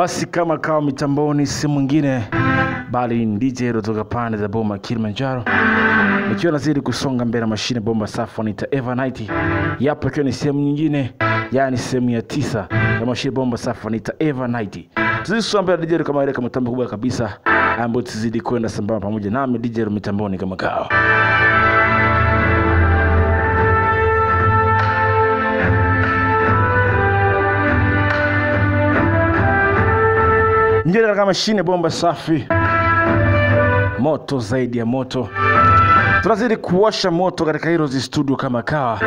Basi kama kawa mitamboni si mwingine bali DJ kutoka pande za Bomba Kilimanjaro. Nikiwa nazidi kusonga mbele mashine bomba safi wanaita Eva 90. Yapo ikiwa ni sehemu nyingine, yani sehemu ya 9 ya mashine bomba safi wanaita Eva 90. Tuzidi kusonga mbele DJ kama ile kama tambo kubwa kabisa ambayo tuzidi kwenda sambamba pamoja nami DJ mitamboni kama kawa. Njia kama mashine bomba safi, moto zaidi ya moto. Tunazidi kuwasha moto katika Heroes Studio kama kawa,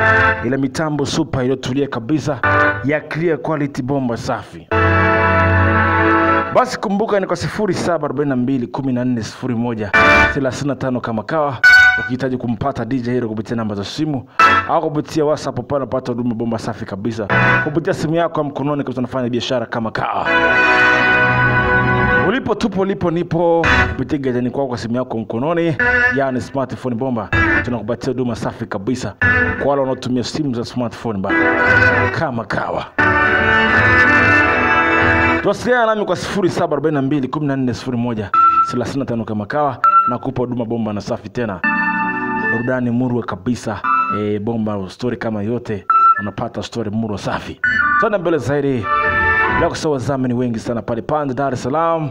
ile mitambo super iliyotulia kabisa ya clear quality bomba safi. Basi kumbuka ni kwa 0742140135 kama kawa. Ukihitaji kumpata DJ Hero kupitia namba za simu au kupitia WhatsApp pale unapata huduma bomba safi kabisa. Kupitia simu yako ya mkononi kama tunafanya biashara kama kawa. Ulipo tupo lipo nipo kupitia gazani kwa simu yako mkononi, yani smartphone bomba. Tunakupatia huduma safi kabisa kwa wale wanaotumia simu za smartphone bana kama kawa. Tuwasiliana nami kwa 0742140135 kama kawa na kupa huduma bomba na safi tena. Burudani murwa kabisa, bomba story kama yote unapata story murwa safi. Tuna mbele zaidi. Leo kusawa zamani wengi sana pale pande Dar es Salaam.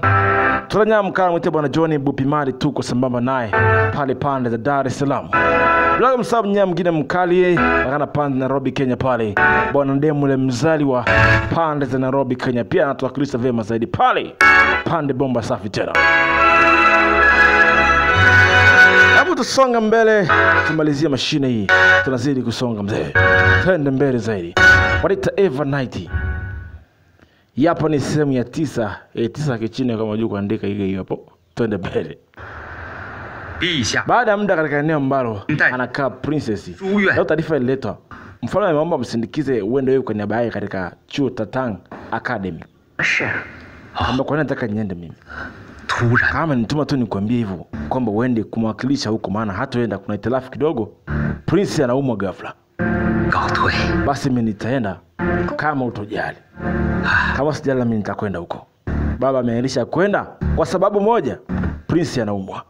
Tunanyamka mwite bwana Johnny Bupimari tuko sambamba naye pale pande za Dar es Salaam. Bila msabu nyama mwingine mkali wakana pande Nairobi Kenya pale. Bwana Ndemule mzaliwa pande za Nairobi Kenya pia anatuwakilisha vyema zaidi pale pande bomba safi tena. Hapo tusonga mbele tumalizie mashine hii. Tunazidi kusonga mzee. Twende mbele zaidi. Wanaita Eva 90. Yapo ni sehemu ya 9. 9 kichini kama juu kuandika hiyo hapo. Twende mbele. Baada ya muda katika eneo ambalo anakaa princess, leo taarifa ililetwa. Mfalme ameomba msindikize uende wewe kwa niaba yake katika chuo Tatang Academy. Kwamba kwa nini nataka niende mimi? Kama nituma tu nikwambie hivyo kwamba uende kumwakilisha huko, maana hataenda kuna itilafu kidogo. Prince anaumwa ghafla. Basi mimi nitaenda kama utojali. Kama sijali mimi nitakwenda huko. Baba ameahirisha kwenda kwa sababu moja, Prince anaumwa.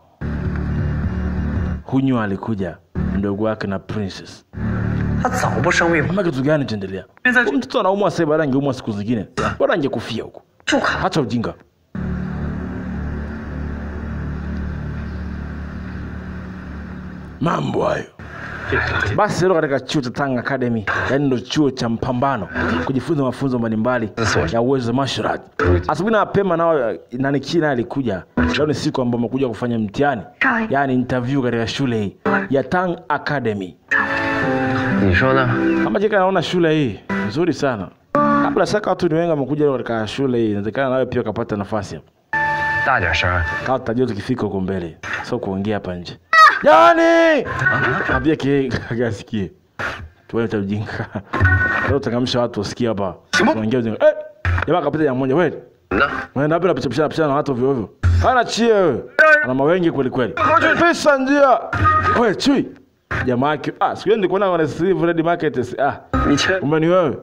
Hunyu alikuja mdogo wake na princess. Kama kitu gani tuendelea? Mtoto anaumwa sasa, bado angeumwa siku zingine. Bado angekufia huko. Hata ujinga. Mambo hayo. Basi leo katika chuo cha Tatang Academy, yani ndio chuo cha mpambano, kujifunza mafunzo mbalimbali ya uwezo wa martial art. Asubuhi na mapema nao nani kina alikuja. Leo ni siku ambayo amekuja kufanya mtihani, yani interview katika shule hii ya Tatang Academy. Kama jika naona shule hii nzuri sana. Kabla saka watu ni wengi wamekuja leo katika shule hii, inawezekana nawe pia ukapata nafasi hapo. Kama utajua tukifika huko mbele, sio kuongea hapa nje. Yani! Abia kagasikie. Tuwe ujinga. Leo tangamsha watu wasikie hapa. Tunaongea ujinga. Jamaa kapita ya mmoja wewe. Wewe na bila picha na watu ovyo ovyo. Hana chie wewe. Ana mawengi kweli kweli. Pesa njia. Wewe chui. Jamaa yake siku ndio kuona wana Steve Red Market. Umeni wewe.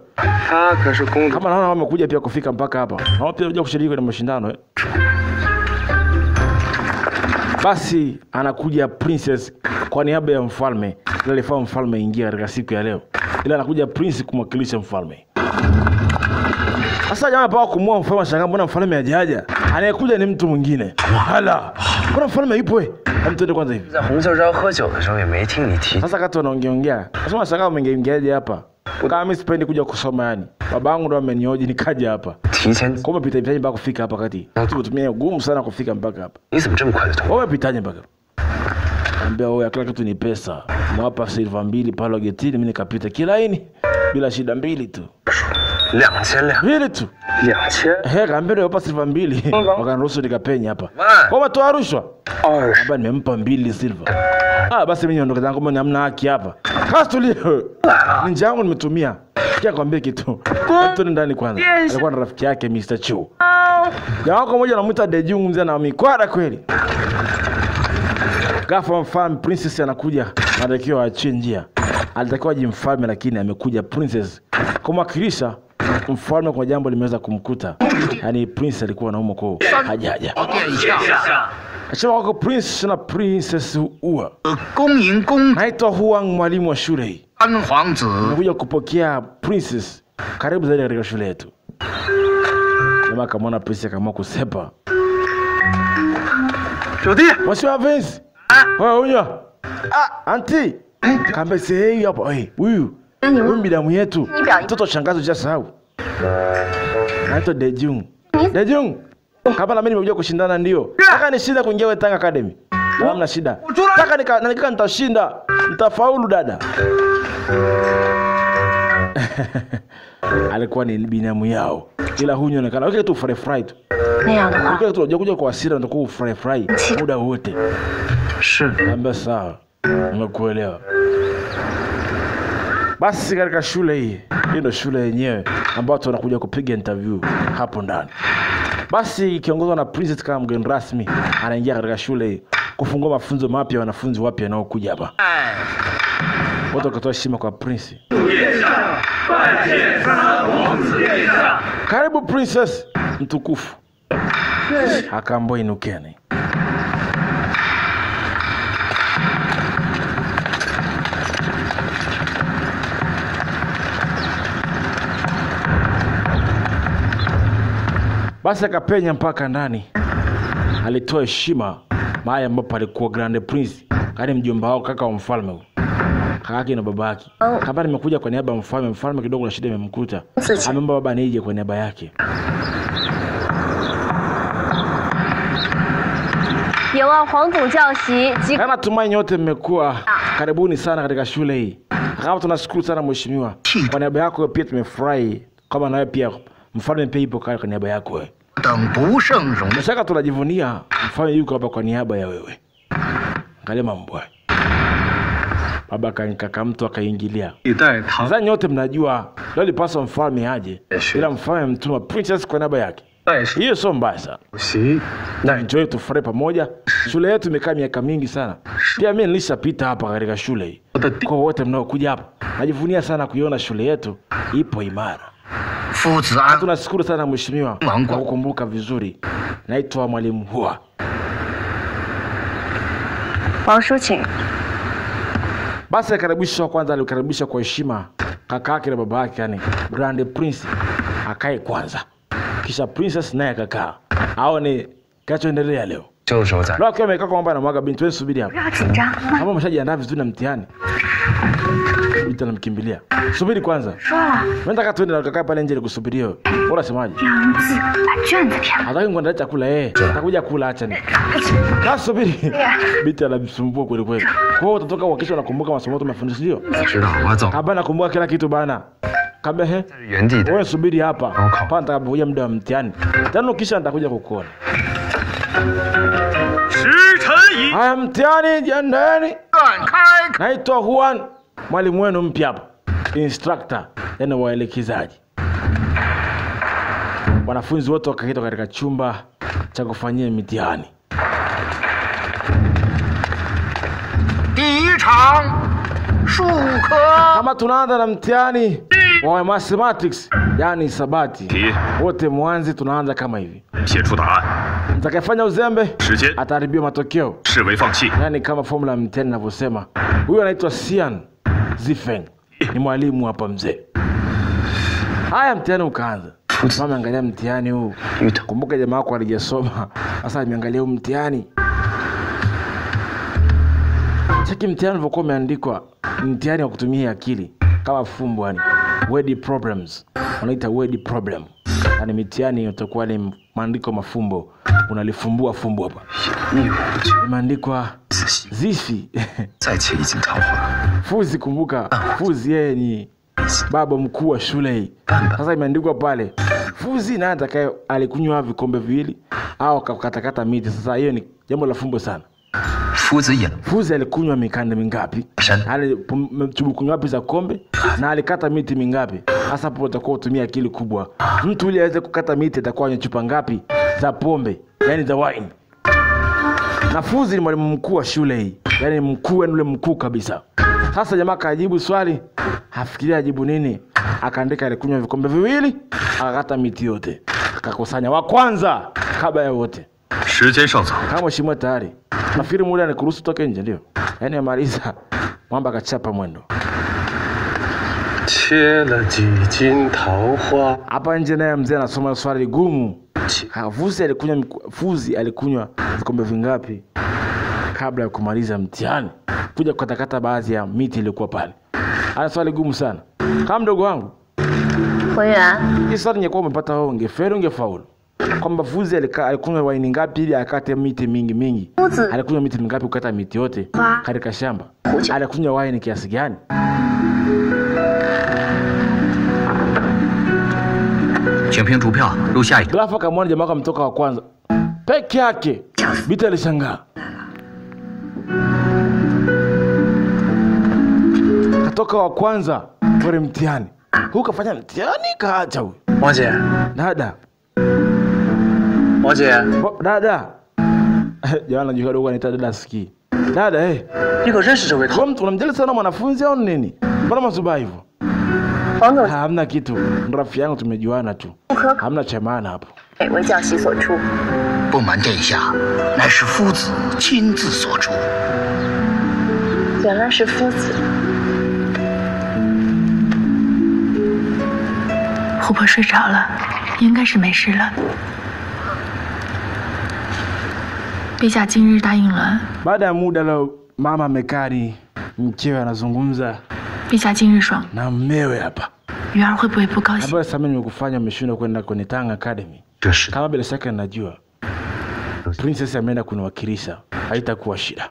Kama naona wamekuja pia kufika mpaka hapa. Nao pia kuja kushiriki kwenye mashindano. Basi anakuja princess kwa niaba ya mfalme. Ile alifaa mfalme ingia katika siku ya leo. Ila anakuja prince kumwakilisha mfalme. Sasa jamaa pao kumua mfalme, shanga mbona mfalme hajaja? Anayekuja ni mtu mwingine. Hala. Kuna mfalme yupo wewe? Mtende kwanza hivi. Sasa kati wanaongea. Sasa shanga umeingiaje hapa? Kama mimi sipendi kuja kusoma yani. Babangu ndo amenioje nikaja hapa. Kama pita mpaka kufika hapa kati. Tutumie gumu sana kufika mpaka hapa. Wewe pitaje mpaka? Ambia wewe kila kitu ni pesa. Mwapa silver 2 pale getini, mimi nikapita kila ini bila shida 2 tu. 200 tu. 2000. Kaambia wapa silver 2. Wakaniruhusu nikapenya hapa. Kwa toa rushwa. Hapa nimempa 2 silver. Basi mimi niondoke zangu, mbona hamna haki hapa? Kastuli. Ninja yangu nimetumia. Kia kwambia kitu. Mtu ndani kwanza. Alikuwa na rafiki yake Mr. Chu. Jamaa mmoja anamuita Dejung mzee na mikwara kweli. Ghafla mfalme princess anakuja, anatakiwa aachie njia. Alitakiwa aje mfalme lakini amekuja princess kumwakilisha mfalme kwa jambo limeweza kumkuta. Yaani prince alikuwa anaumwa kwa hajaja. Asema wako prince na princess Hua. Naitwa Huang, mwalimu wa shule hii. Nimekuja kupokea princess. Karibu zaidi katika shule yetu. Jamaa akamwona princess akaamua kusepa. Wasiwa Vince. Wewe unya. Auntie. Kambe sehemu hapa. Huyu bidamu yetu. Mtoto shangazi hujasahau. Naitwa Dejung. Dejung. Kama na mimi nimekuja kushindana ndio. Nataka nishinda kuingia Wetang Academy. Hamna shida. Nataka nitashinda. Nitafaulu dada. Alikuwa ni binamu yao. Ila huyu anaonekana okay tu fry tu. Okay tu kuja kwa hasira ndio fry muda wote. Amba sawa. Nimekuelewa. Basi katika shule hii ndio shule yenyewe ambayo tunakuja kupiga interview hapo ndani. Basi kiongozwa na princess kama mgeni rasmi anaingia katika shule hii kufungua mafunzo mapya wanafunzi wapya wanaokuja hapa. Wote wakatoa heshima kwa prince. Karibu princess mtukufu. Akaambo inukeni. Basi akapenya mpaka ndani. Alitoa heshima mahali ambapo alikuwa Grand Prince, kani mjomba wao kaka wa mfalme. Kakake na babake. Kama nimekuja kwa niaba ya mfalme, mfalme kidogo na shida imemkuta. Ameomba baba nije kwa niaba yake. Kana tumai nyote mmekuwa karibuni sana katika shule hii. Kama tunashukuru sana mheshimiwa. Kwa niaba yako pia tumefurahi. Kama nawe pia mfalme pia yupo kwa niaba yako wewe. Mshaka tunajivunia mfalme yuko hapa kwa niaba ya wewe. Angalia mambo. Baba kaka mtu akaingilia. Sasa nyote mnajua leo lipaswa mfalme aje. Ila mfalme mtuma princess kwa niaba yake. Hiyo sio mbaya sana. Na enjoy tufurahi pamoja. Shule yetu imekaa miaka mingi sana. Pia mimi nilishapita hapa katika shule hii. Kwa wote mnaokuja hapa, najivunia sana kuiona shule yetu ipo imara. Tunashukuru sana mheshimiwa kwa kukumbuka vizuri. Naitwa mwalimu Hua. Basi akaribishwa kwanza, alikaribisha kwa heshima kakake na babake, yani Grand Prince akae kwanza. Kisha princess naye akakaa. Aone kinachoendelea leo. Leo kama amekaa kwamba anamwaga binti wewe, subiri hapo. Kama umeshajiandaa vizuri na mtihani. Binti anamkimbilia. Subiri kwanza. Nataka tuende na kaka pale nje nikusubirie. Bora semaje? Hataki ngwanda chakula atakuja kula acha ni. Sasa subiri. Binti anamsumbua kweli kweli. Kwa hiyo utatoka uhakisha unakumbuka masomo yote umefundishwa ndio? Hapa nakumbuka kila kitu bana. Kambe wewe subiri hapa. Hapa nitakapokuja muda wa mtihani. Tena kisha nitakuja kukuona. Haya mtihani jiandaeni. Naitwa Huan, mwalimu wenu mpya hapa. Instructor, yani waelekezaji. Wanafunzi wote wakaitwa katika chumba cha kufanyia mitihani. Kama tunaanza na mtihani wa mathematics, yani hisabati. Wote mwanzi tunaanza kama hivi. Mtakayefanya uzembe ataharibiwa matokeo. Yani kama formula mtihani ninavyosema. Huyu anaitwa Xian Zifeng. Ni mwalimu hapa mzee. Haya mtihani ukaanza. Mama angalia mtihani huu. Kumbuka jamaa wako alijasoma. Sasa ameangalia huu mtihani. Cheki mtihani ulivyokuwa umeandikwa. Mtihani wa kutumia akili kama fumbo yani. Word problems. Wanaita word problem. Yani mitihani utakuwa ni maandiko mafumbo. Unalifumbua fumbo hapa. Imeandikwa Zifi. Fuzi, kumbuka Fuzi yeye ni baba mkuu wa shule hii. Sasa imeandikwa pale Fuzi na atakaye alikunywa vikombe viwili au akatakata miti. Sasa hiyo ni jambo la fumbo sana. Fuzi alikunywa mikanda mingapi? Alichubukunywa wapi za kombe? Na alikata miti mingapi? Sasa hapo utakuwa utumia akili kubwa. Mtu yule aweze kukata miti atakuwa anywa chupa ngapi za pombe? Yani za wine. Na Fuzi ni mwalimu mkuu wa shule hii. Yani mkuu, yule mkuu kabisa. Sasa jamaa kajibu swali, hafikiria ajibu nini. Akaandika alikunywa vikombe 2, akakata miti yote. Akakusanya wa kwanza kabla ya wote. Kama mheshimiwa tayari. Nafikiri muda anikuruhusu toke nje ndio. Yaani amaliza. Mwamba akachapa mwendo. Hapa nje naye mzee anasoma swali gumu. Fuzi alikunywa vikombe vingapi kabla ya kumaliza mtihani? Kuja kukatakata baadhi ya miti ilikuwa pale. Ana swali gumu sana. Kama mdogo wangu. Hii swali nyekuwa umepata wewe ungefeli ungefaulu. Kwamba Fuzi alikunywa waini ngapi ili akate miti mingi. Alikunywa miti mingapi kukata miti yote katika shamba? Alikunywa waini kiasi gani? Grafa kamwona jamaa kamtoka wa kwanza peke yake. Biti alishangaa. Katoka wa kwanza kwa mtihani. Huyu kafanya mtihani kaacha huyu. Moje. Dada. Dada. Jana najua dogo anaita dada sikii. Dada Niko resho wewe. Kwa mtu unamjali sana mwanafunzi au nini? Mbona mazuba hivyo? Hamna kitu. Rafiki yangu tumejuana tu. Hamna cha maana hapo. 为将其所出。不瞒殿下，乃是夫子亲自所出。原来是夫子。琥珀睡着了，应该是没事了。陛下今日答应了。Baada ya muda leo mama amekani mkewe anazungumza. 陛下今日爽。 Na mmewe hapa. 鱼儿会不会不高兴？ Habari sana nimekufanya umeshindwa kwenda kwenye Tanga Academy. Kama bila shaka ninajua. Princess ameenda kuniwakilisha. Haitakuwa shida.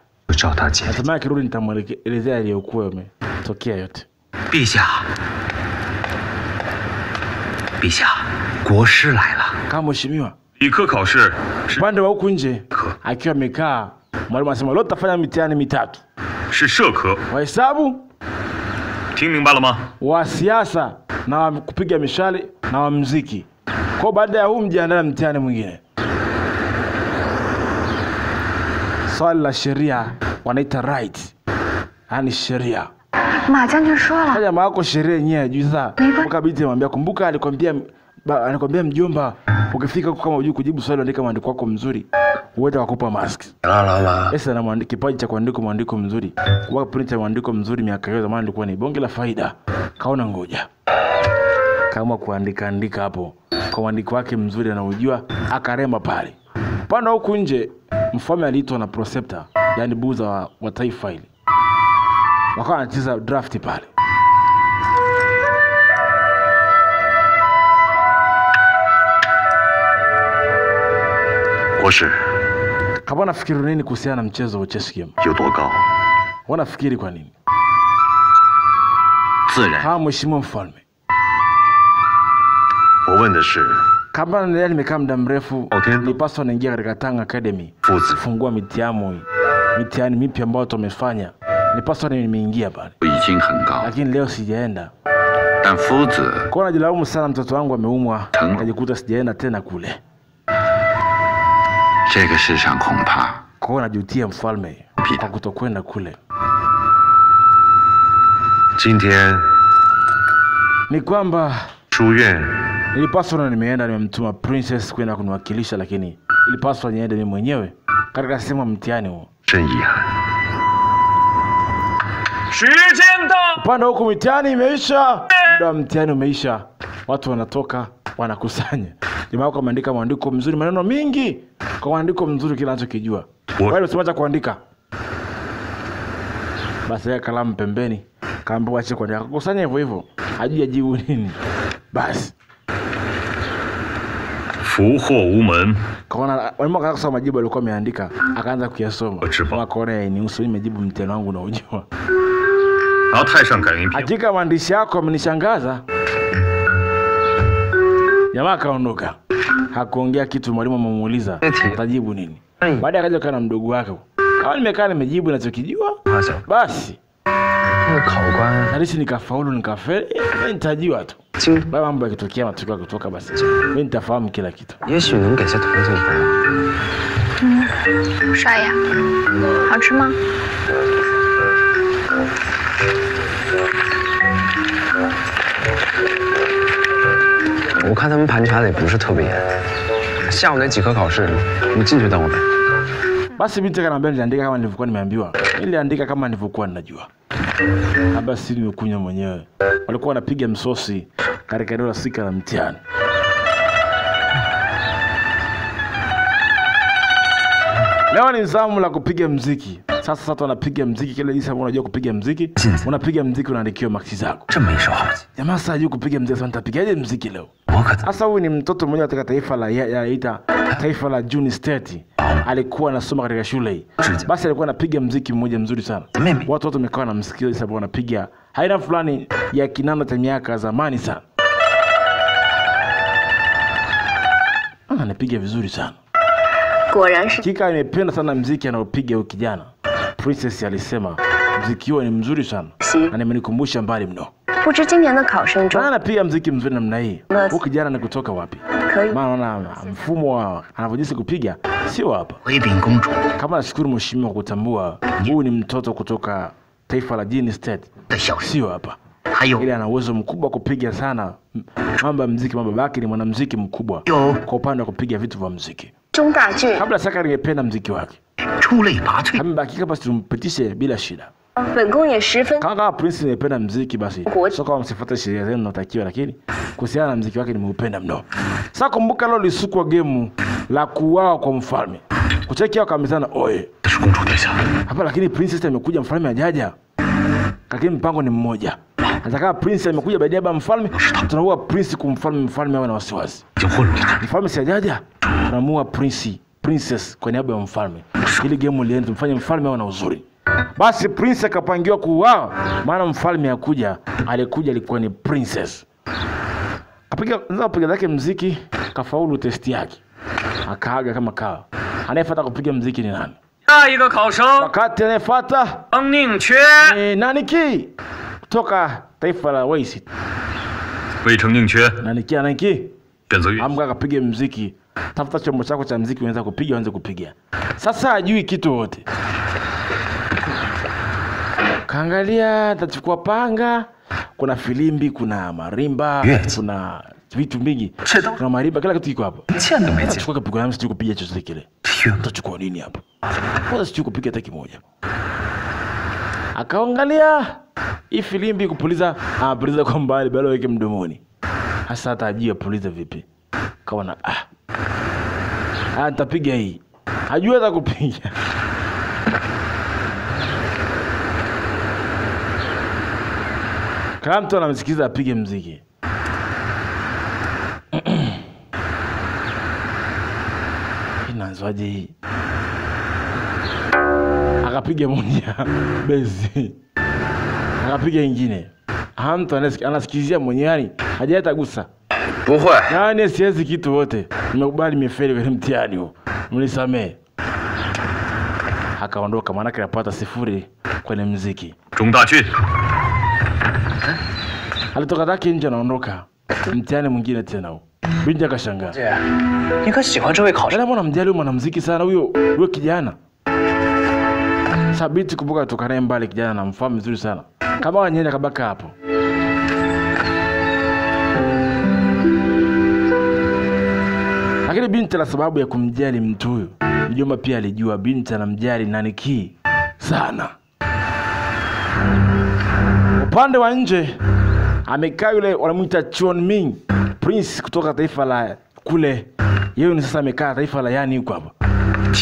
Natamani akirudi nitamwelezea aliyokuwa yametokea yote. 陛下，陛下，国师来了。 Kama mheshimiwa. 理科考试。 Upande wa huku nje akiwa amekaa, mwalimu anasema leo tutafanya mitihani mitatu. 是社科。 Wa hesabu, 听明白了吗？ wa siasa na wa kupiga mishale na wa muziki. Kwa baada ya huu mjiandaa mtihani mwingine. Swali la sheria wanaita right. Yaani sheria. 马将军说了。 Kaja maako sheria yenyewe juu sasa. Ukabiti mwambia kumbuka alikwambia mjomba ukifika huko kama hujui kujibu swali andika mwandiko wako mzuri. Uweze kukupa mask. Sasa na mwandiko kipaji cha kuandika mwandiko mzuri. Kwa print ya mwandiko mzuri miaka hiyo zamani ilikuwa ni bonge la faida. Kaona ngoja. Kama andika hapo. Kwa mwandiko wake mzuri anaujua akarema pale. Panda huku nje mfalme aliitwa na preceptor, yani buza wa taifa hili. Wakawa wanacheza draft pale. Bosi. Kama nafikiri nini kuhusiana na mchezo wa chess game? 有多高? Wanafikiri kwa nini? 自然. Kama mheshimiwa mfalme. 我问的是 Kama nimekaa muda mrefu nilipaswa naingia katika Tanga Academy kufungua mitihani mipya ambayo tumefanya. Nilipaswa nimeingia pale. 已经很高， Lakini leo sijaenda. 但夫子 Kwa najilaumu sana mtoto wangu ameumwa, nikajikuta sijaenda tena kule. 这个世上恐怕 Kwa najutia mfalme kwa kutokwenda kule. 今天 Ni kwamba 书院 nilipaswa na nimeenda nimemtuma princess kwenda kuniwakilisha, lakini ilipaswa niende mimi mwenyewe katika sehemu ya mtihani huo. 真遗憾。 时间到。 Upande huko mitihani imeisha. Muda wa mtihani umeisha. Watu wanatoka, wanakusanya. Jamaa wako ameandika mwandiko mzuri, maneno mingi. Kwa mwandiko mzuri kila anachokijua. Wewe usiache kuandika. Basi ya kalamu pembeni. Kaambiwa waache kuandika. Kukusanya hivyo hivyo. Hajui ajibu nini. Basi. 福祸无门。 Kaona walimu akaanza kusoma majibu alikuwa ameandika, akaanza kuyasoma. Kama kaona ni uso nimejibu mtihani wangu na ujua. 然后太上感应篇。 Hakika maandishi yako amenishangaza. Jamaa kaondoka. Hakuongea kitu, mwalimu amemuuliza utajibu nini. Baadaye akaja kana mdogo wake. Kama nimekaa nimejibu ninachokijua. Basi. Nalisi nikafaulu nikafeli, mimi nitajiwa tu. Baba mambo yakitokea matokeo kutoka basi. Mimi nitafahamu kila kitu. 也许能给些同情分。帅呀，好吃吗？我看他们盘查的也不是特别严，下午那几科考试，你进去等我呗。 Basi binti akaniambia niliandika kama nilivyokuwa nimeambiwa. Niliandika kama nilivyokuwa ninajua. Basi nimekunywa mwenyewe. Walikuwa wanapiga msosi katika eneo la sika la mtihani. Leo ni zamu la kupiga mziki. Sasa watu wanapiga mziki kile jinsi ambavyo unajua kupiga mziki. Unapiga mziki unaandikiwa maksi zako. Jamaa sasa hajui kupiga mziki, sasa nitapigaje mziki leo? Sasa huyu ni mtoto mmoja katika taifa la yaita taifa la Juni State. Alikuwa anasoma katika shule hii. Basi alikuwa anapiga mziki mmoja mzuri sana. Watu wote wamekaa na msikiliza sababu wanapiga aina fulani ya kinanda cha miaka zamani sana. Anapiga vizuri sana. Kika imependa sana mziki anaopiga huyu kijana. Princess alisema mziki huo ni mzuri sana. Na nimenikumbusha mbali mno. Anapiga mziki mzuri namna hii. Huyu kijana ni kutoka wapi? Maana mfumo wa anavyojisi kupiga sio hapa. Kama nashukuru mheshimiwa kutambua huyu ni mtoto kutoka taifa la Jini State. Sio hapa. Ile ana uwezo mkubwa kupiga sana mambo ya muziki, babake ni mwanamuziki mkubwa kwa upande wa kupiga vitu vya muziki. Kabla saka ningependa muziki wake. Ambaki basi tumpitishe bila shida. Kama Prince ningependa muziki basi. Sio kama msifuate sheria zenu natakiwa, lakini kuhusiana na muziki wake nimeupenda mno. Sasa kumbuka leo lisukwa game la kuuawa kwa mfalme. Kucheki wakamizana oye. Hapa lakini Princess amekuja, mfalme hajaja. Lakini mpango ni mmoja. Nataka Prince amekuja baada ya mfalme, tunaua Prince kumfalme, mfalme awe na wasiwasi. Mfalme si hajaja, tunamuua Princess kwa niaba ya mfalme. Ili game liende tumfanye mfalme awe na uzuri. Basi Prince akapangiwa kuuawa, maana mfalme hakuja, alikuwa ni Princess. Kapiga zake muziki, kafaulu test yake. Akaaga kama kawa. Anayefuata kupiga muziki ni nani? Wakati anayefuata nani ki? Kutoka taifa la Wei. Nani ki? Amka akapiga muziki. Tafuta chombo chako cha muziki unaweza kupiga, uanze kupiga. Sasa hajui kitu wote. Kaangalia, atachukua panga, kuna filimbi, kuna marimba, kuna vitu mingi. Kuna marimba, kila kitu kiko hapo. Atachukua kapigo na msiju kupiga chochote kile. Utachukua nini hapo? Kwanza siju kupiga hata kimoja. Akaangalia hii filimbi kupuliza, puliza kwa mbali bado weke mdomoni. Hasa atajia puliza vipi? Kaona nitapiga hii. Hajui hata kupiga. Kama mtu anamsikiza apige muziki. Inaanzaje hii? Akapiga moja bezi. Akapiga nyingine. Mtu anasikizia mwenyewe, yani hajatagusa. Nani siwezi kitu wote. Nimekubali nimefeli kwenye mtihani huo. Mnisamee. Akaondoka, maana yake anapata 0 kwenye muziki. Alitoka zake nje anaondoka. Mtihani mwingine tena huo. Binti akashangaa. Mbona mjali mwanamuziki sana huyo kijana? Sabiti kumbuka kutoka naye mbali kijana na mfahamu vizuri sana. Kama wanyenya kabaka hapo. Lakini binti la sababu ya kumjali mtu huyo. Mjomba pia alijua binti anamjali nani ki sana. Upande wa nje amekaa yule wanamuita Chon Ming, Prince kutoka taifa la kule. Yeye ni sasa amekaa taifa la yani huko hapa.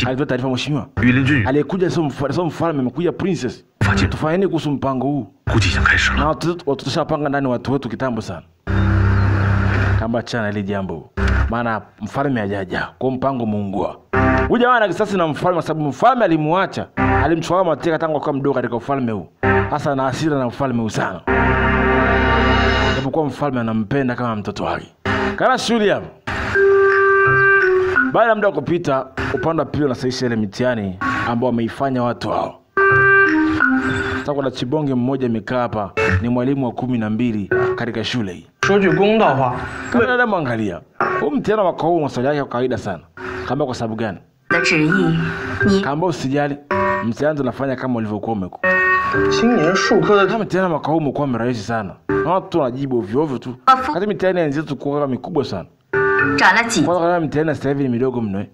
Alitoa taarifa mheshimiwa. Aliyekuja sio mfalme, amekuja Princess. Tufanyeni kuhusu mpango huu. Na watu tushapanga ndani watu wetu kitambo sana. Kama chana ile jambo. Maana mfalme hajaja, kwa mpango muungua. Huyu jamaa ana kisasi na mfalme sababu mfalme alimuacha. Alimchukua mateka tangu kwa mdogo katika ufalme huu. Sasa ana hasira na ufalme huu sana. Japokuwa mfalme anampenda kama mtoto wake. Kana shule hapo. Baada ya muda kupita, upande wa pili unasaisha ile mitihani ambao wameifanya watu hao. Sasa kuna chibonge mmoja amekaa hapa, ni mwalimu wa 12 katika shule hii. Kama mwangalia, huu mtihani wa kwa huu maswali yake kawaida sana. Kama kwa sababu gani? Kama usijali, mtihani tunafanya kama ulivyokuwa umekuwa. 今年数科的 Kama mtihani mwaka huu umekuwa mrahisi sana. Na watu wanajibu ovyo ovyo tu. Kati mtihani ya nzetu kwa mikubwa sana. 长了几？ Kwanza kama mtihani sasa hivi ni midogo mno.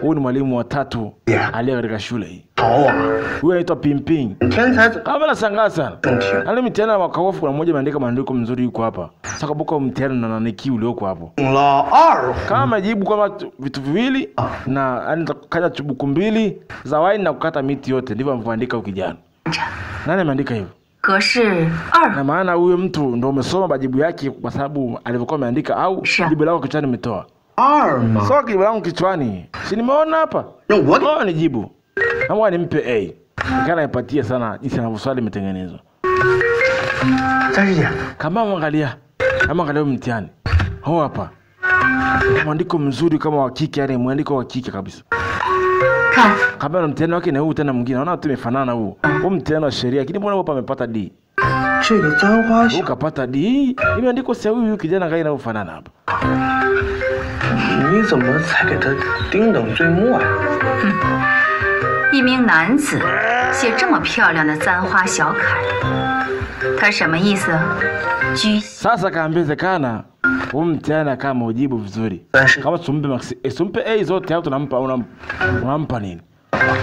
Huyu ni mwalimu wa 3 aliye katika shule hii. 好啊， Huyu anaitwa Pimping. 天才怎 Kama nashangaa sana. 正题？ Hali mtihani wa kawafu kuna mmoja ameandika maandiko mzuri yuko hapa. Sasa kumbuka mtihani na naniki ulioko hapo. 了2 Kama majibu kama vitu viwili na anatakaja chubuku 2 za waini na kukata miti yote ndivyo amevyoandika huyu kijana. Nani ameandika hivyo? 格式2。 Na maana huyo mtu ndo umesoma majibu yake kwa sababu alivyokuwa ameandika au jibu lako kichwani umetoa. 2嘛。 Sio jibu langu kichwani. Si nimeona hapa. 那我 Oh, ni jibu. Kama nimpe A. Nikana ipatie sana jinsi anavyoswali imetengenezwa. 张师姐， Kama mwangalia mtihani. Hao hapa. Mwandiko mzuri kama wa kike, yani mwandiko wa kike kabisa. 看， Kama mtihani wake na huu tena mwingine. Naona tu imefanana huu. Huu mtihani wa sheria, lakini mbona hapa amepata D? 这个簪花小， Ukapata D. Imeandikwa sawa huyu kijana gani na ufanana hapa. 你怎么才给他丁等最末呀？ 一名男子写这么漂亮的簪花小楷，他什么意思？居 Sasa kaambezekana huu mtihani kama ujibu vizuri. Kama tumpe max, tumpe A zote au unampa nini?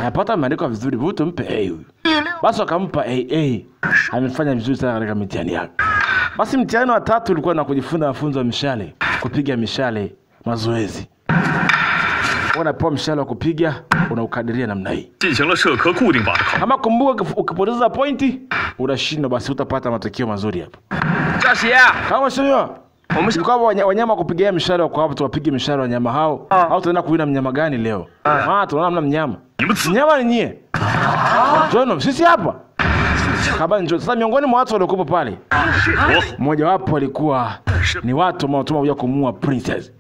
Anapata maandiko vizuri, wewe tumpe A huyu. Basi akampa A. Amefanya vizuri sana katika mitihani yake. Basi mtihani wa 3 ulikuwa na kujifunza mafunzo ya mishale, kupiga mishale mazoezi. Unapewa mshale wa kupiga, unaukadiria namna hii. 进行了社科固定法的考。 Kama kumbuka ukipoteza pointi, unashindwa basi utapata matokeo mazuri hapa. 教习， Kama sio, kwa wanyama kupigia mishale kwa hapo tuwapige mishale wanyama hao. Au tunaenda kuwina mnyama gani leo? Tunaona mna mnyama. Mnyama ni nyie. Jono, sisi hapa. Kama njoo sasa miongoni mwa watu waliokuwa pale. Mmoja wapo alikuwa ni watu ambao kuja kumuua princess.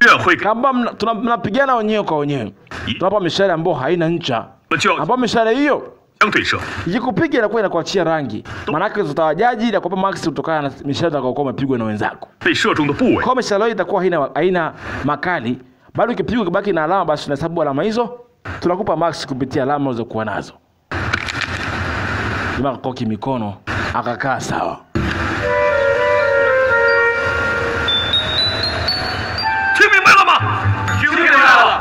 Kama mnapigana wenyewe kwa wenyewe. Tunapa mishale ambayo haina ncha. Ambapo mishale hiyo 相对射， ikikupiga inakuwa inakuachia rangi. Maana yake utawajaji na kupa max kutokana na mishale utakayokuwa umepigwa na wenzako. 被射中的部位 Kwa mishale hiyo itakuwa haina makali, bali ukipigwa kibaki na alama basi tunahesabu alama hizo. Tunakupa max kupitia alama ulizokuwa nazo. Jamaa akakoki mikono, akakaa sawa. 听明白了吗？听明白了。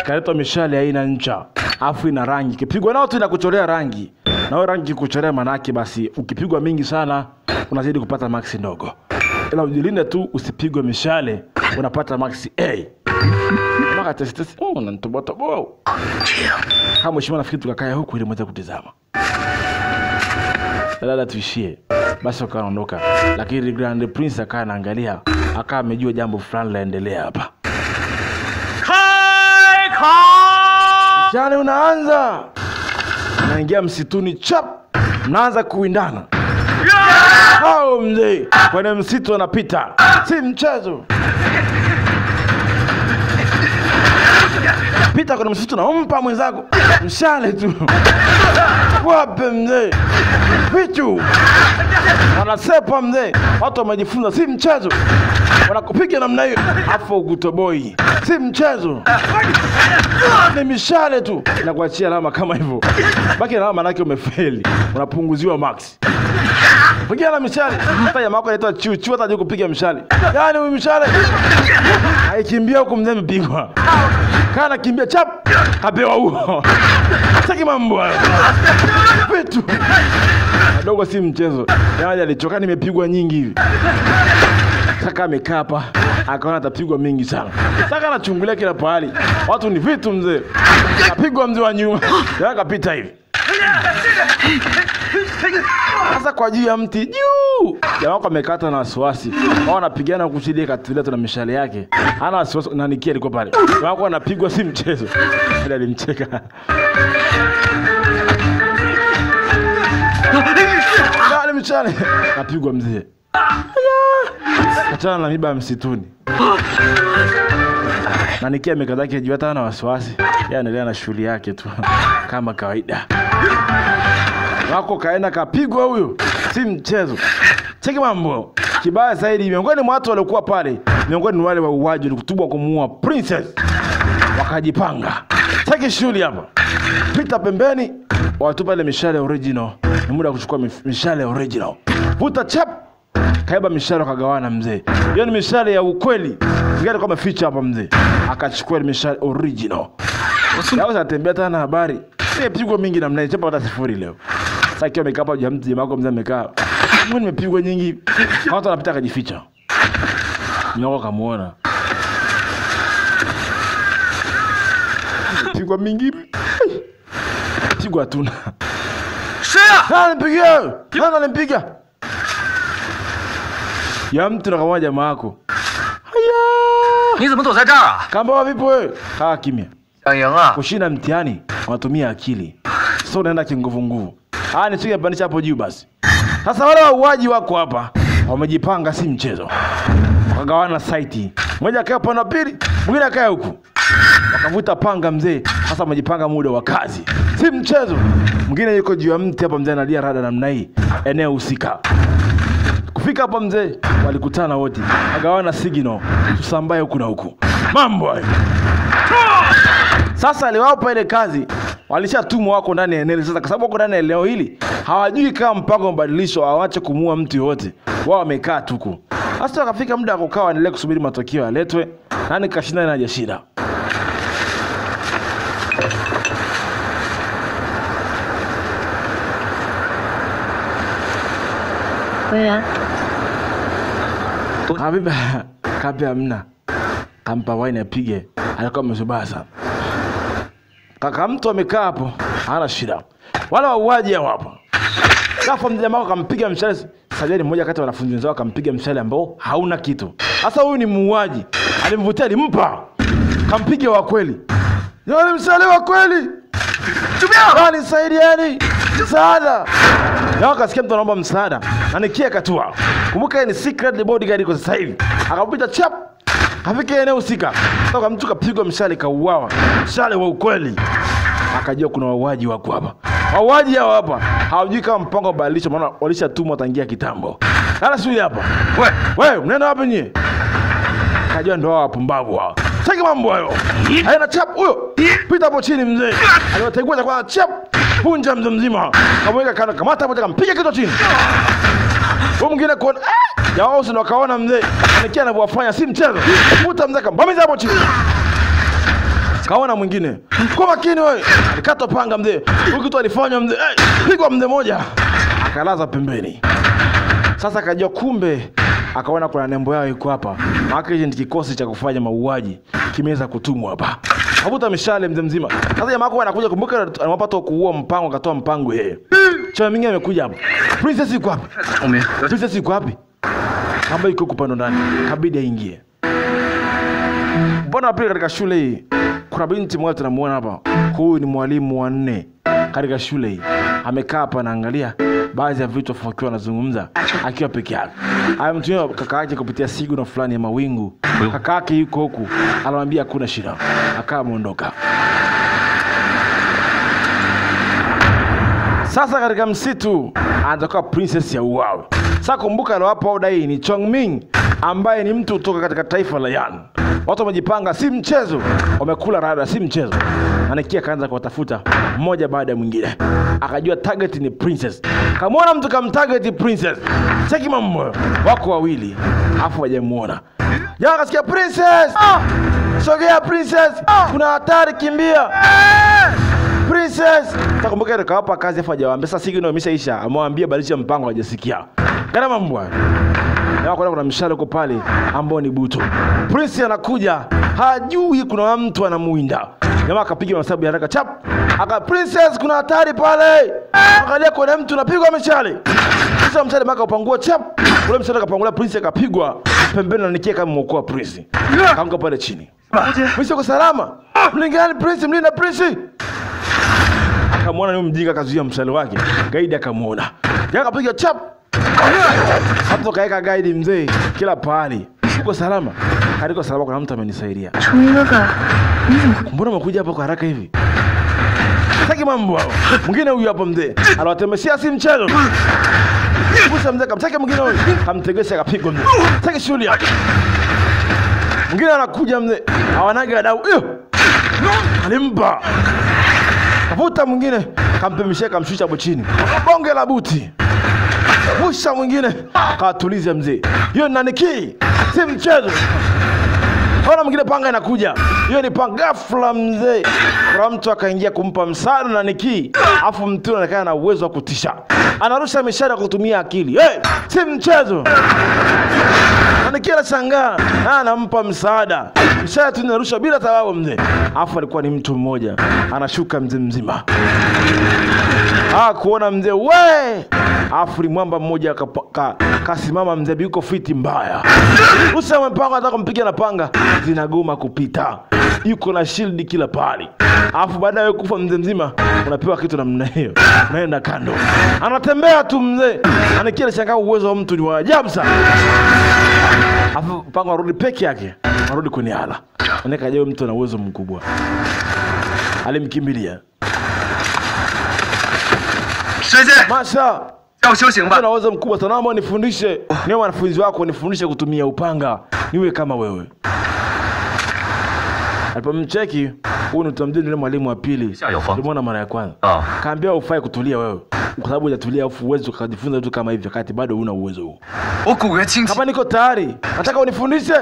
Kaletwa mishale haina ncha, afu ina rangi. Kipigwa nao tu inakuchorea rangi. Na hiyo rangi kuchorea manake basi ukipigwa mingi sana unazidi kupata max ndogo. Ila ujilinde tu usipigwe mishale, unapata max A. Maka testi unanitoboa. Kama mheshimiwa nafikiri tukakaa huku ili mweze kutizama. Dada tuishie. Basi wakaondoka. Lakini Grand Prince akaa anaangalia, akaa amejua jambo fulani laendelea hapa. Mchana unaanza. Unaingia msituni chap. Mnaanza kuindana. Hao mzee kwenye msitu anapita. Si mchezo. Pita kwenye msitu na umpa mwenzako mshale tu. Wape mzee. Vitu. Wanasepa mzee. Watu wamejifunza si mchezo. Wanakupiga namna hiyo. Afu ukutoboi. Si mchezo. Ni mishale tu. Inakuachia alama kama hivyo. Baki na alama manake umefeli. Unapunguziwa max. Pigia na mishale. Hata jamaa wako anaitwa Chuchu hata kupiga mishale. Yaani huyu mishale. Haikimbia huko mzee mpigwa. Kana kimbia chap. Kapewa huo. Saki mambo hayo. Vitu. Dogo si mchezo. Yaani alichoka nimepigwa nyingi hivi. Saka amekaa hapa, akaona atapigwa mingi sana. Saka anachungulia kila pahali. Watu ni vitu mzee. Kapigwa mzee wa nyuma. Yeye kapita hivi. Sasa kwa juu ya mti juu. Jamaa wako amekata na wasiwasi. Wao wanapigana kuchilia katilia tu na mishale yake. Hana wasiwasi na Nikia alikuwa pale. Jamaa wako anapigwa si mchezo. Ile alimcheka. Dale mishale. Kapigwa mzee. Achana na miba ya msituni. Na Nikia amekadhaki juu hata na wasiwasi. Yeye anaendelea na shughuli yake tu kama kawaida. Wako kaenda kapigwa huyo. Si mchezo. Cheki mambo. Kibaya zaidi miongoni mwa watu waliokuwa pale, miongoni mwa wale wauaji walikutubwa kumuua princess. Wakajipanga. Cheki Saki shughuli hapa. Pita pembeni. Watupa ile mishale original. Ni muda kuchukua mishale original. Vuta chap. Kaiba mishale akagawana mzee. Hiyo ni mishale ya ukweli. Ngine kama feature hapa mzee. Akachukua ile mishale original. Leo zatembea tena habari. Nimepigwa mingi namna hiyo, chapa hata 0 leo. Sasa kiwa amekaa hapa jamaa wako mzee amekaa. Mbona nimepigwa nyingi? Watu wanapita kajificha. Ndio kamuona. Pigwa mingi. Pigwa tuna. Shia! Nani nipiga? Ya mtu na kama jamaa wako. Haya! 你怎么躲在这儿啊？ Kamba vipi wewe? Kaa kimya. 想赢啊？ Kushinda mtihani wanatumia akili. Sio unaenda kinguvu. Nishike bandisha hapo juu basi. Sasa wale wauaji wako hapa wamejipanga, si mchezo. Wakagawana site. Mmoja akae upande wa pili, mwingine akae huku. Wakavuta panga mzee. Sasa wamejipanga muda wa kazi. Si mchezo. Mwingine yuko juu ya mti hapa mzee analia rada namna hii. Eneo husika. Kufika hapa mzee walikutana wote. Wagawana signal. Tusambaye huku na huku. Mambo hayo. Sasa aliwapa ile kazi. Walishatumwa wako ndani ya eneo. Sasa kwa sababu wako ndani ya eneo hili, hawajui kama mpango mbadilisho hawaache kumuua mtu yote. Wao wamekaa tuku. Sasa wakafika muda wa kukaa waendelee kusubiri matokeo yaletwe. Nani kashinda na hajashinda. Wewe Habiba kabla mna kampa wine apige, alikuwa amezubaa sana. Kaka mtu amekaa hapo, hana shida. Wala wauaji hapo. Kafa mjamaa akampiga mshale. Sajani mmoja kati ya wanafunzi wenzao akampiga mshale ambao hauna kitu. Sasa huyu ni muuaji. Alimvutia alimpa. Kampiga wa kweli. Yule mshale wa kweli. Tumia! Bali saidieni. Msaada. Yao kasikia mtu anaomba msaada. Na nikia katua. Kumbuka ni secret bodyguard kwa sasa hivi. Akapita chap. Afike eneo husika. Toka mtu kapigwa mshale kauawa. Mshale wa ukweli. Akajua kuna wauaji wako hapa. Wauaji hao hapa hawajui kama mpango wa badilisho, maana walishatumwa tangia kitambo. Sasa shughuli hapa. Wewe mnaenda wapi nyie? Kajua ndo hao wapumbavu hao. Sasa mambo hayo. Haina chap huyo. Pita hapo chini mzee. Aliwategua kwa chap. Punja mzee mzima. Kamweka kana kamata hapo kampiga kichwa chini. Wewe mwingine kwa jamaa wao ndio kaona mzee. Anikia anavyofanya si mchezo. Puta mzee kambamiza hapo chini. Kaona mwingine. Kwa makini wewe. Alikata panga mzee. Huyu kitu alifanya mzee. Pigwa mzee moja. Akalaza pembeni. Sasa akajua kumbe akaona kuna nembo yao iko hapa. Maana ni kikosi cha kufanya mauaji kimeweza kutumwa hapa. Hakuta mishale mzee mzima. Sasa jamaa wako anakuja, kumbuka anapata kuua mpango, akatoa mpango yeye. Chama mingi amekuja hapa. Princess iko wapi? Princess iko wapi? Kamba iko kupanda ndani. Kabidi aingie. Mbona pia katika shule hii kuna binti mmoja tunamuona hapa. Huyu ni mwalimu wa 4 katika shule hii. Amekaa hapa anaangalia baadhi ya vitu akiwa anazungumza akiwa peke yake. Amemtumia kaka yake kupitia signal fulani ya mawingu. Kaka yake yuko huku. Anamwambia hakuna shida. Akaondoka. Sasa katika msitu anatoka princess ya uawe. Sasa kumbuka leo hapo oda hii ni Chongming ambaye ni mtu kutoka katika taifa la Yan. Watu wamejipanga si mchezo. Wamekula rada si mchezo. Anakia kaanza kuwatafuta mmoja baada ya mwingine. Akajua target ni princess. Kamwona mtu kamtarget princess. Cheki mambo. Wako wawili. Afu hajamuona. Jamaa kasikia princess. Sogea princess. Kuna hatari, kimbia. Princess. Takumbuka ile kawapa kazi afa hajawaambia. Sasa signal imeshaisha. Amwambia badilisha mpango, hajasikia. Gharama mbwa. Na kuna mshale uko pale ambao ni buto. Prince anakuja, hajui kuna mtu anamuinda. Jamaa akapiga masabu ya haraka chap. Aka princess kuna hatari pale. Angalia kuna mtu anapigwa mshale. Sasa mshale maka upangua chap. Ule mshale akapangula Prince akapigwa pembeni na nikia kama mwokoa Prince. Kaanguka pale chini. Prince uko salama? Mlingani Prince, mlinda Prince. Akamwona yule mjinga akazuia mshale wake. Gaidi akamuona. Jamaa akapiga chap. Hapo kaeka guide mzee kila pahali. Uko salama? Haliko salama, kuna mtu amenisaidia. Mbona umekuja hapa kwa haraka hivi? Saki mambo hao. Mwingine huyu hapa mzee. Anawatemeshia si mchezo. Kusa mzee kamtaka mwingine huyu. Kamtegesha akapigwa mzee. Saki shule yake. Mwingine anakuja mzee. Hawanaga dau. Alimpa. Kavuta mwingine, kampemishia kamshusha hapo chini. Bonge la buti. Musha mwingine, katuliza mzee. Hiyo ni Naniki, si mchezo. Ona mwingine panga inakuja. Hiyo ni panga ghafla mzee. Kwa mtu akaingia kumpa msaada Naniki. Afu mtu anaonekana na uwezo wa kutisha. Anarusha mishale kutumia akili. Si mchezo. Naniki anashangaa, anampa msaada. Mshale tu inarusha bila sababu mzee. Afu alikuwa ni mtu mmoja. Anashuka mzee mzima. Kuona mzee afu mwamba mmoja kasimama mzee yuko fiti mbaya. Usema mpanga anataka kumpiga na panga zinagoma kupita. Yuko na shield kila pali. Afu baada ya kufa mzee mzima unapewa kitu namna hiyo. Naenda kando. Anatembea tu mzee. Anakia shangaa uwezo wa mtu ni wa ajabu sana. Afu panga arudi peke yake. Arudi kwenye hala. Aneka jao mtu ana uwezo mkubwa. Alimkimbilia. Masha, una uwezo mkubwa sana, naomba nifundishe. Niwe wanafunzi wako nifundishe kutumia upanga. Niwe kama wewe. Alipomcheki, huyu ni mtamjini yule mwalimu wa pili. Tulimuona mara ya kwanza. Kaambia ufai kutulia wewe. Kwa sababu hujatulia afu uwezo ukajifunza vitu kama hivi wakati bado huna uwezo huo. Kama niko tayari, nataka unifundishe.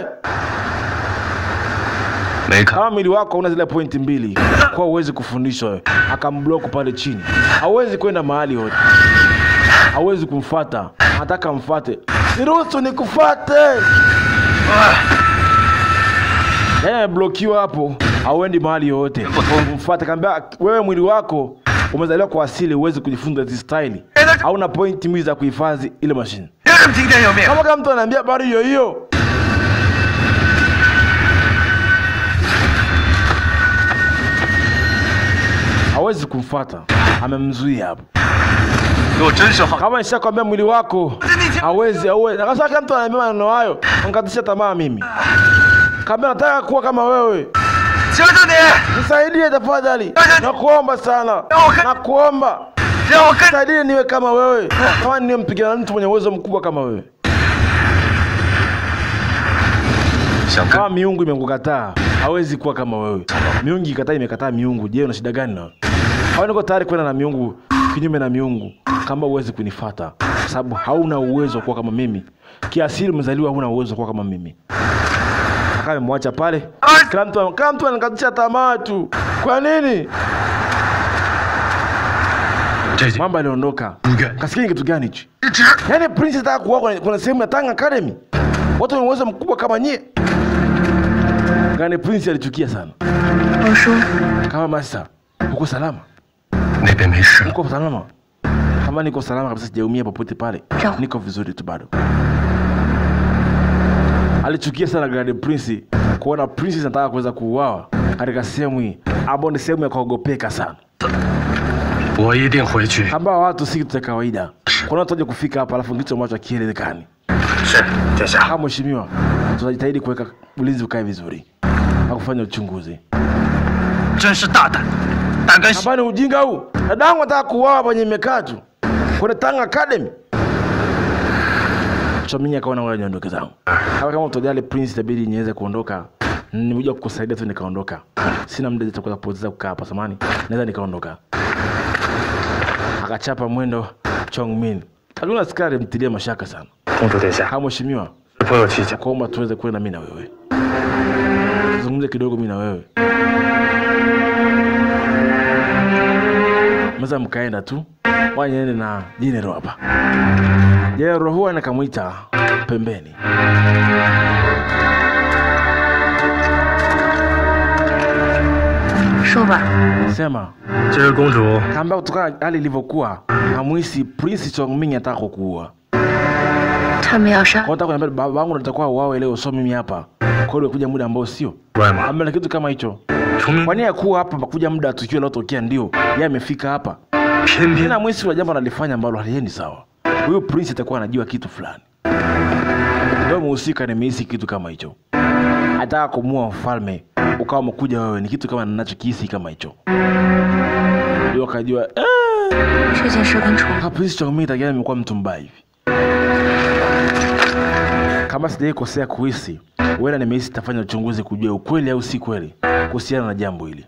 Kama mwili wako una zile pointi mbili, kwa uwezi kufundishwa wewe. Akamblock pale chini. Hawezi kwenda mahali yote. Hawezi kumfuata. Nataka mfuate. Niruhusu nikufuate. Yeye blokiwa hapo. Hauendi mahali yote. Mfuate kaambia wewe mwili wako umezaliwa kwa asili uwezi kujifunza hizi style. Hauna pointi mbili za kuhifadhi ile machine. Kama mtu ananiambia bado hiyo. Hawezi kumfuata. Amemzuia hapo. Kama nishakwambia mwili wako hawezi. Akasema mtu ananiambia maneno hayo, nikatisha tamaa mimi. Kama nataka kuwa kama wewe. Nisaidie tafadhali. Nakuomba sana. Nakuomba. Nisaidie niwe kama wewe. Kama niwe mpigana mtu mwenye uwezo mkubwa kama wewe. Kama miungu imekukataa, hawezi kuwa kama wewe. Miungu imekataa miungu. Je, una shida gani na? Hawana niko tayari kwenda na miungu kinyume na miungu kama uwezi kunifuata sababu hauna uwezo kuwa kama mimi. Kiasili mzaliwa huna uwezo kuwa kama mimi. Akamwacha pale. Kila mtu anakatisha tamaa tu. Kwa nini? Mamba aliondoka. Kasikia kitu gani hichi? Yaani Prince anataka kuwa kuna sehemu ya Tang Academy. Watu wenye uwezo mkubwa kama nyie. Gani Prince alichukia sana. Kama master, uko salama? Uko salama? Kama niko salama kabisa sijaumia popote pale. Niko vizuri tu bado. Alichukia sana Grand Prince kuona Princess anataka kuweza kuuawa katika sehemu hii. Hapo ni sehemu ya kuogopeka sana. Kama watu si kitu cha kawaida. Kuna watu waje kufika hapa alafu ndicho ambacho kielewekani. Kama mheshimiwa, tunajitahidi kuweka ulinzi ukae vizuri na kufanya uchunguzi. Habari ujinga huu. Dadangu anataka kuuawa kwenye mekatu. Kuna Tang Academy. Chomini akaona wale niondoke zangu. Kama utojali Prince itabidi niweze kuondoka. Nimekuja kukusaidia tu nikaondoka. Sina muda wa kupoteza kukaa hapa samani. Naweza nikaondoka. Akachapa mwendo Chongmin. Hakuna askari mtilia mashaka sana. Kama mheshimiwa, kuomba tuweze kwenda mimi na wewe. Tuzungumze kidogo mimi na wewe. Mza mkaenda tu. Wanyende na General hapa. General huwa nakamuita pembeni. Shoba. Sema. Kamba kutoka hali ilivyokuwa, hamuisi Prince Chongming ataka kukuua. Kwa kuniambia babangu natakuwa uawe leo so mimi hapa. Kwa hiyo kuja muda ambao sio. Amna kitu kama hicho. Kwa nini akuwa hapa kuja muda tukio lilotokea ndio yeye amefika hapa. Tena mwisi wa jambo analifanya ambalo haliendi sawa. Huyo Prince atakuwa anajua kitu fulani. Ndio muhusika nimehisi kitu kama hicho. Ataka kumua mfalme ukawa umekuja wewe ni kitu kama ninachokihisi kama hicho. Ndio akajua Prince Chongming tayari amekuwa mtu mbaya hivi. Kama sijaikosea kuhisi, wewe nimehisi tafanya uchunguzi kujua ukweli au si kweli kuhusiana na jambo hili.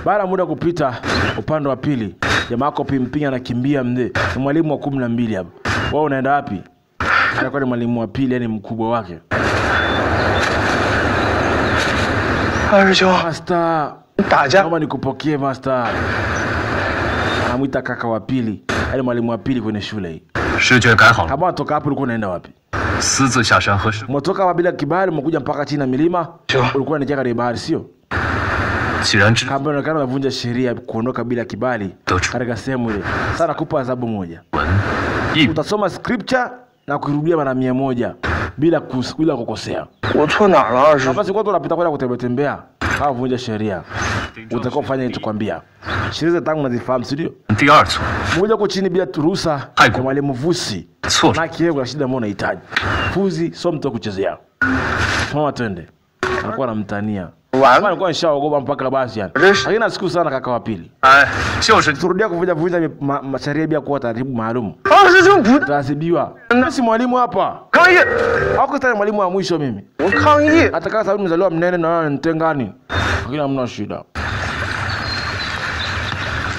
Baada muda kupita, upande wa pili, jamaa wako Pimpinga anakimbia mzee. Ni mwalimu wa 12 hapa. Wewe unaenda wapi? Anakuwa ni mwalimu wa pili, yani mkubwa wake. Master, kama nikupokee master. Anamuita kaka wa pili, yani mwalimu wa pili kwenye shule hii. Kama toka hapo ulikuwa unaenda wapi? Mtoka hapa bila kibali umekuja mpaka chini ya milima. Ulikuwa unataka ile bahari sio? Kama unaonekana unavunja sheria kuondoka bila kibali katika sehemu ile. Sasa nakupa adhabu moja. Utasoma scripture na kurudia mara 100 bila kukosea. Basi kwa unapita kwenda kutembea kama vunja sheria. Utakuwa kufanya nilichokuambia. Sheria tangu unazifahamu sio? Mmoja kwa chini bila ruhusa kwa mwalimu Vusi. Na kiego na shida mbona unahitaji. Fuzi sio mtu kuchezea. Mama twende. Anakuwa anamtania. Kama alikuwa nishaogopa mpaka basi yani. Lakini siku sana kaka wa pili. Turudia kuvunja sheria bila kuwa taratibu maalum. Tasibiwa. Si mwalimu hapa. Hako tena mwalimu wa mwisho mimi. Hata kama sababu nimezaliwa mnene na nitengani. Lakini hamna shida.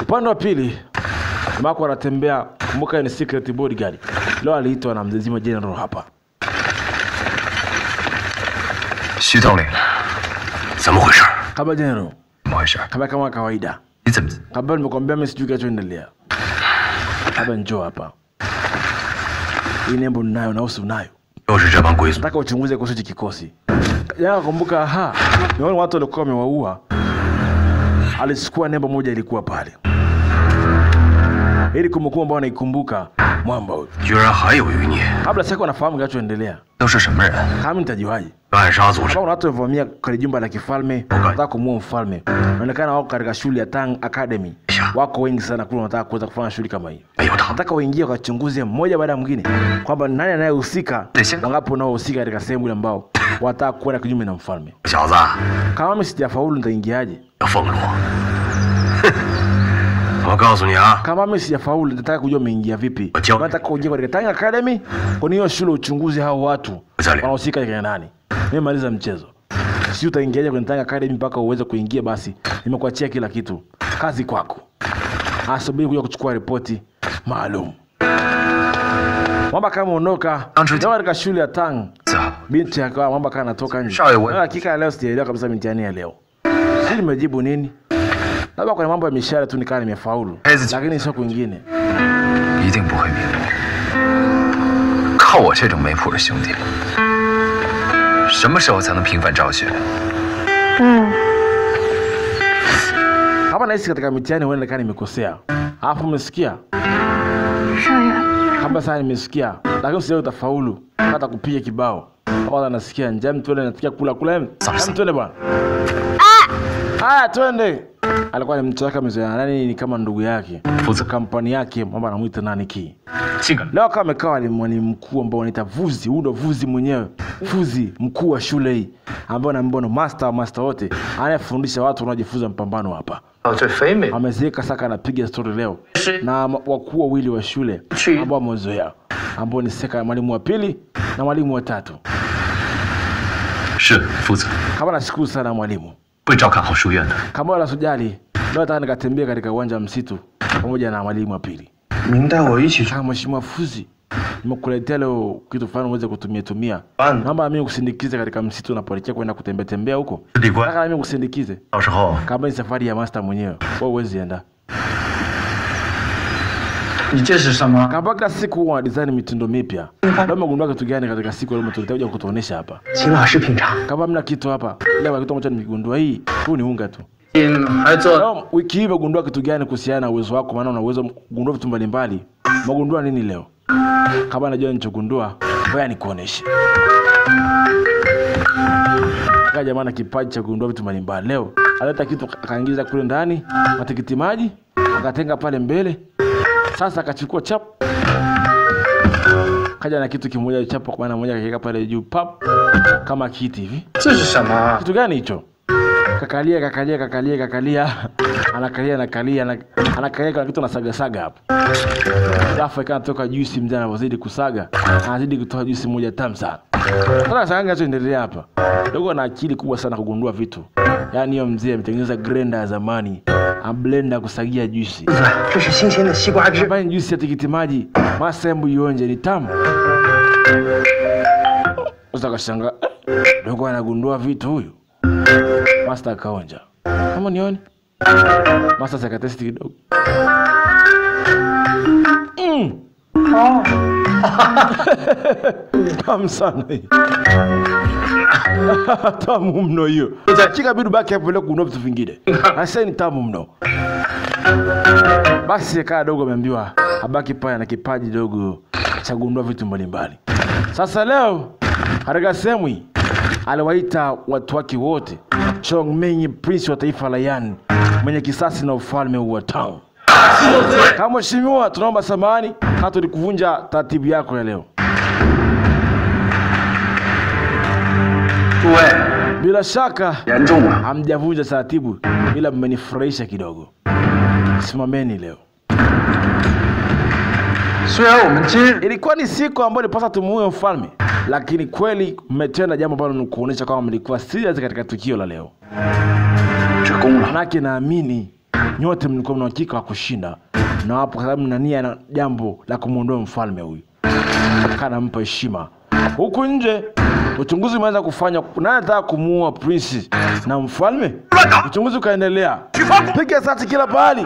Upande wa pili, Mako anatembea, kumbuka ni secret bodyguard. Leo aliitwa na mzee General hapa. Xu Dongling. Kama General. Kama kawaida. Kabla nimekwambia mimi sijui kinachoendelea. Hapa njoo hapa. Hii nembo ninayo na usi unayo. Nataka uchunguze kuhusu kikosi. Jana kumbuka ni wale watu walikuwa wamewaua. Alichukua nembo moja ilikuwa pale. Ili kumbukumbu ambao naikumbuka mwamba huyo. Kabla sasa wanafahamu kinachoendelea. Kama nitajiwaje? Kama watu wamevamia kwenye jumba la kifalme, wanataka kumuua mfalme. Inaonekana wako katika shule ya Tang Academy. Wako wengi sana kule wanataka kuweza kufanya shughuli kama hii. Nataka waingie kwa chunguzi mmoja baada ya mwingine kwamba nani anayehusika, wangapi wanaohusika katika sehemu ile ambao wanataka kwenda kinyume na mfalme. Kama mimi sijafaulu nitaingiaje? Kama mimi sijafaulu nataka kujua umeingia vipi. Nataka kuingia katika Tang Academy, kwa hiyo shule uchunguzi hao watu wanahusika katika nani. Mimi maliza mchezo. Si utaingiaje kwenye Tang Academy mpaka uweze kuingia basi. Nimekuachia kila kitu. Kazi kwako. Asubiri kuja kuchukua ripoti maalum. Mwamba kama unoka, ndio katika shule ya Tang. Binti akawa mwamba kana anatoka nje. Hakika leo sijaelewa kabisa mtihani ya leo. Sisi nimejibu nini? Labda kwa mambo ya mishahara tu nikaa nimefaulu. Lakini sio kwingine. 一定不会迷路。靠我这种没谱的兄弟，什么时候才能平反赵雪？ Hapa nahisi katika mitihani wewe nikaa nimekosea. Alafu umesikia? Hapa sasa nimesikia. Lakini sio utafaulu. Hata kupiga kibao. Kwanza nasikia njaa mtu anasikia kula. Twende bwana. Twende. Alikuwa anamtaka mzee nani ni kama ndugu yake. Fuza kampani yake mama anamuita nani ki. Leo kama amekaa ni mwalimu mkuu ambao anaita Vuzi, huyo Vuzi mwenyewe. Vuzi mkuu wa shule hii ambao anambono master wote. Anayefundisha watu wanaojifunza mpambano hapa. Amezeka saka anapiga story leo na wakuu wawili wa shule ambao wamezoea. Ambao ni seka mwalimu wa pili na mwalimu wa tatu. Kama nashukuru sana mwalimu. Kama wala sujali, leo nataka nikatembea katika uwanja wa msitu pamoja na mwalimu wa pili. Kama mheshimiwa Fuzi, nimekuletea leo kitu fulani uweze kutumia. Naomba mimi kusindikize katika msitu unapoelekea kwenda kutembea huko. Nataka mimi kusindikize. Kama ni safari ya master mwenyewe, wewe uweze enda. Kama kila siku wa design mitindo mipya. Leo umegundua kitu gani katika siku leo tulitakuja kutuonesha hapa? Kama mna kitu hapa, leo kitu ambacho nimegundua hii, huu ni unga tu. Leo wiki hii umegundua kitu gani kuhusiana na uwezo wako, maana una uwezo kugundua vitu mbalimbali. Umegundua nini leo? Kama unajua nilichogundua, ngoja nikuoneshe. Kaja maana kipaji cha kugundua vitu mbalimbali. Leo aleta kitu akaingiza kule ndani, matikiti maji, akatenga pale mbele. Sasa akachukua chap. Kaja na kitu kimoja chap kwa maana moja akaweka pale juu pap kama kiti hivi. Kitu gani hicho? Kakalia. anakalia kana kitu anasagasaga hapo. Alafu ikatoka juisi mzee anazidi kusaga, anazidi kutoa juisi moja tamu sana. Sasa sanga inachoendelea hapa. Dogo ana akili kubwa sana kugundua vitu. Yaani hiyo mzee ametengeneza grinder ya zamani, blender kusagia juisi. Hapa ni juisi ya tikiti maji. Masa hebu ionje ni tamu. Sasa kashangaa, dogo anagundua vitu huyu. Master akaonja. Kama nione. Master sakatesti kidogo. Tamu sana hii. Tamu mno hiyo. Chika bidu baki hapo leo kununua vitu vingine. Asa ni tamu mno. Basi kaa dogo ameambiwa abaki pale na kipaji dogo cha kugundua vitu mbalimbali. Sasa leo katika sehemu hii aliwaita watu wake wote. Chongming, prince wa taifa la Yan, mwenye kisasi na ufalme wa Tang. Kama mheshimiwa, tunaomba samahani kama tulikuvunja taratibu yako ya leo. Bila shaka hamjavunja taratibu, ila mmenifurahisha kidogo. Simameni leo. Ilikuwa ni siku ambayo nilipaswa tumuue mfalme, lakini kweli mmetenda jambo ambalo ni kuonesha kama mlikuwa serious katika tukio la leo. Manake naamini nyote mlikuwa mna uhakika wa kushinda, na hapo kwa sababu mna nia na jambo la kumuondoa mfalme huyu. Kana mpa heshima. Huku nje uchunguzi umeanza kufanya, nani anataka kumuua prince na mfalme? Uchunguzi ukaendelea. Piga sasa kila pahali.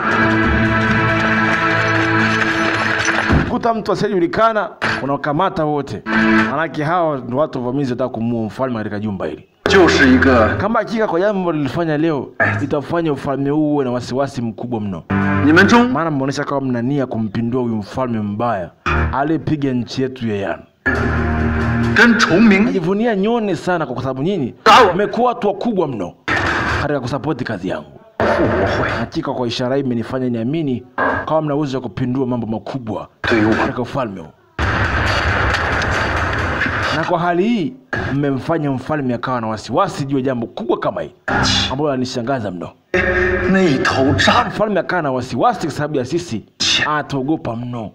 Kuta mtu asiyejulikana unakamata wote. Manake hao ni watu wavamizi wanataka kumuua mfalme katika jumba hili. Kama hakika kwa jambo lilifanya leo, itafanya ufalme huu uwe na wasiwasi mkubwa mno. Maana mmeonyesha kama mna nia kumpindua huyu mfalme mbaya aliyepiga nchi yetu ya Yan. Najivunia nyone sana kwa sababu nyinyi mmekuwa watu wakubwa mno katika kusapoti kazi yangu. Hakika kwa ishara hii imenifanya niamini kama mna uwezo wa kupindua mambo makubwa katika ufalme huu. Na kwa hali hii mmemfanya mfalme akawa na wasiwasi juu ya jambo kubwa kama hili ambalo lanishangaza mno. Mfalme akawa na wasiwasi kwa sababu ya sisi, ataogopa mno.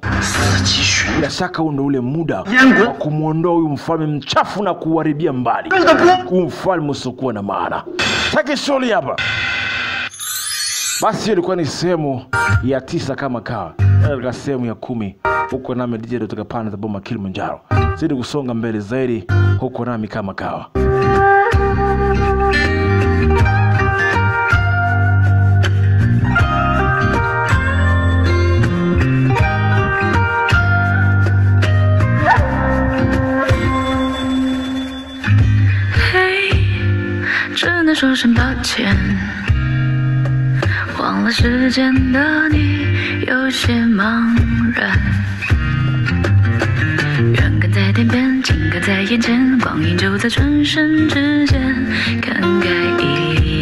Bila shaka huu ndio ule muda wa kumuondoa huyu mfalme mchafu na kuharibia mbali mfalme usiokuwa na maana. Take sholi hapa. Basi hiyo ilikuwa ni sehemu ya 9 kama kawa. Katika sehemu ya 10 huko nami DJ kutoka pande za Boma Kilimanjaro. Zidi kusonga mbele zaidi huko nami kama kawa. Hey, 只能说声抱歉，忘了时间的你有些茫然。远看在天边，近看在眼前，光阴就在转身之间，感慨一